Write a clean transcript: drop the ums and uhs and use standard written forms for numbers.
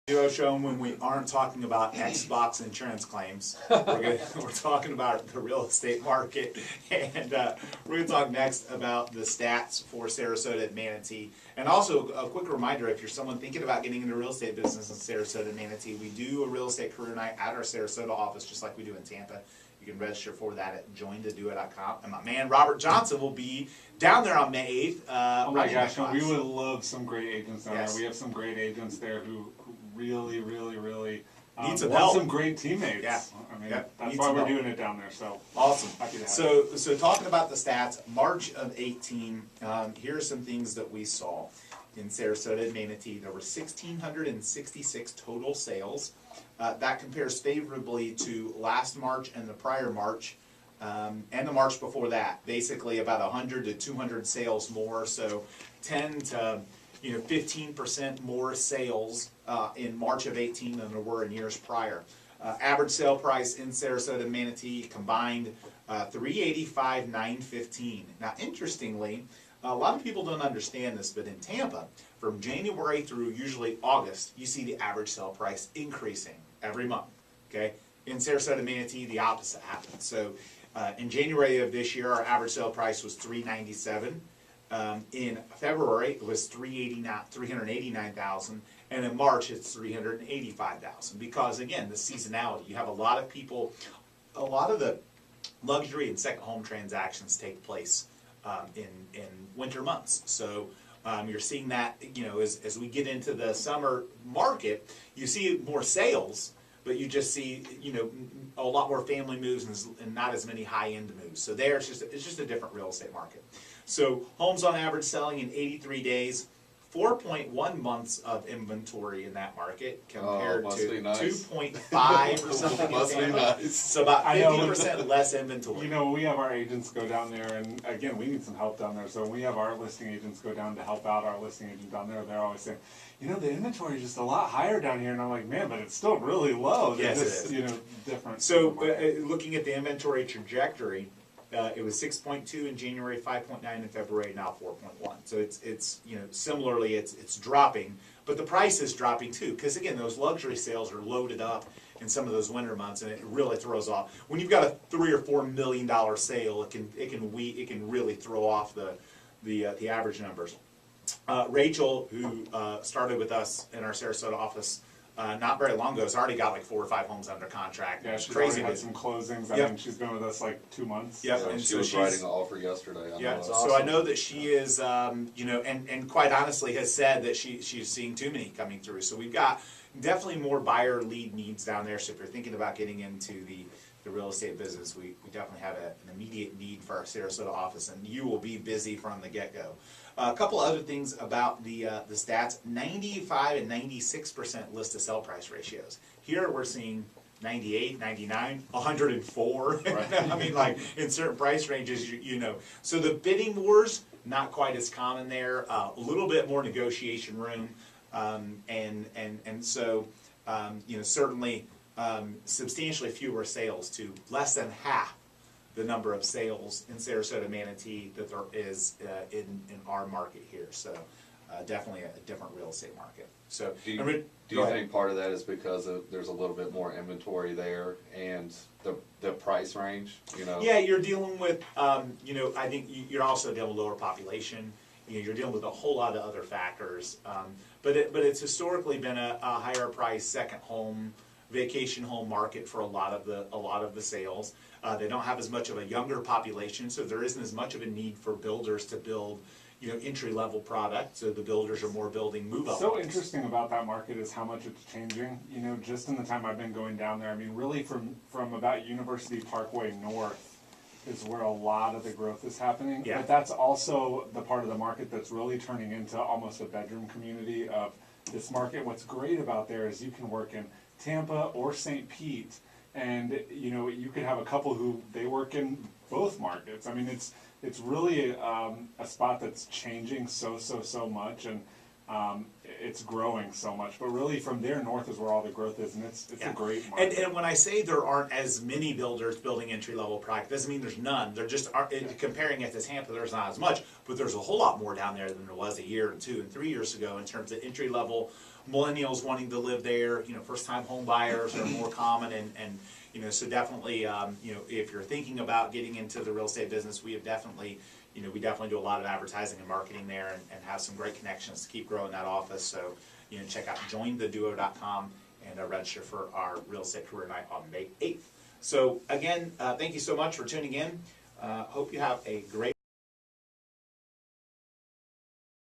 Duo show when we aren't talking about Xbox insurance claims. We're talking about the real estate market, and we're going to talk next about the stats for Sarasota and Manatee. And also a quick reminder, if you're someone thinking about getting into real estate business in Sarasota and Manatee, we do a real estate career night at our Sarasota office, just like we do in Tampa. You can register for that at jointodoit.com. And my man Robert Johnson will be down there on May 8th. Oh my gosh, we would love some great agents down there. We have some great agents there who really need some want help. Some great teammates. Yeah. I mean, Yep. that's why we're doing it down there. So awesome. Happy to have So talking about the stats, March of 18, here are some things that we saw in Sarasota and Manatee. There were 1,666 total sales. That compares favorably to last March and the prior March, and the March before that. Basically about 100 to 200 sales more, so 10 to 15% more sales in March of 18 than there were in years prior. Average sale price in Sarasota and Manatee combined $385,915. Now, interestingly, a lot of people don't understand this, but in Tampa, from January through usually August, you see the average sale price increasing every month. Okay, in Sarasota and Manatee, the opposite happens. So, in January of this year, our average sale price was $397. In February, it was $389,000, and in March, it's $385,000. Because again, the seasonality. You have a lot of people, a lot of the luxury and second home transactions take place in winter months. So you're seeing that, as we get into the summer market, you see more sales, but you just see, a lot more family moves and not as many high-end moves. So there, it's just a different real estate market. So homes on average selling in 83 days, 4.1 months of inventory in that market compared to 2.5 or something in Tampa. Nice. So about 50% less inventory. We have our agents go down there, and again, we need some help down there. So when we have our listing agents go down to help out our listing agent down there, they're always saying, the inventory is just a lot higher down here. And I'm like, man, but it's still really low. Yes, just, it is. Different. So looking at the inventory trajectory, it was 6.2 in January, 5.9 in February, now 4.1. So it's similarly it's dropping, but the price is dropping too, because again, those luxury sales are loaded up in some of those winter months, and it really throws off. When you've got a $3 or $4 million sale, it can really throw off the average numbers. Rachel, who started with us in our Sarasota office not very long ago, has already got like 4 or 5 homes under contract. Yeah, she's crazy. Already had some closings. I mean, she's been with us like 2 months. Yep. So and she was writing an offer yesterday. So I know that she is, and quite honestly has said that she's seeing too many coming through. So we've got definitely more buyer lead needs down there. So if you're thinking about getting into the real estate business, we definitely have an immediate need for our Sarasota office, and you will be busy from the get-go. A couple other things about the stats: 95 and 96% list to sell price ratios. Here we're seeing 98, 99, 104. Right. I mean, like in certain price ranges, So the bidding wars, not quite as common there. A little bit more negotiation room, and so certainly substantially fewer sales, to less than half the number of sales in Sarasota Manatee that there is in our market here. So definitely a different real estate market. So do you think part of that is because there's a little bit more inventory there and the price range? Yeah, you're dealing with I think you're also dealing with lower population. You're dealing with a whole lot of other factors. But it's historically been a higher price second home, vacation home market for a lot of the sales. They don't have as much of a younger population, so there isn't as much of a need for builders to build entry-level product. So the builders are more building move-up. So interesting about that market is how much it's changing. Just in the time I've been going down there, I mean, really from about University Parkway north is where a lot of the growth is happening. Yeah. But that's also the part of the market that's really turning into almost a bedroom community of this market. What's great about there is you can work in Tampa or St. Pete, and you could have a couple who they work in both markets. I mean, it's really a spot that's changing so much, and it's growing so much. But really, from there north is where all the growth is, and it's Yeah. a great market. And when I say there aren't as many builders building entry-level product, doesn't mean there's none. There just are, comparing it to Tampa, there's not as much, but there's a whole lot more down there than there was a year, and 2 and 3 years ago in terms of entry-level millennials wanting to live there. You know, first-time home buyers are more common, and you know, so definitely, you know, if you're thinking about getting into the real estate business, we have definitely, you know, we definitely do a lot of advertising and marketing there, and have some great connections to keep growing that office. So, you know, check out jointheduo.com and register for our real estate career night on May 8th. So again, thank you so much for tuning in. Hope you have a great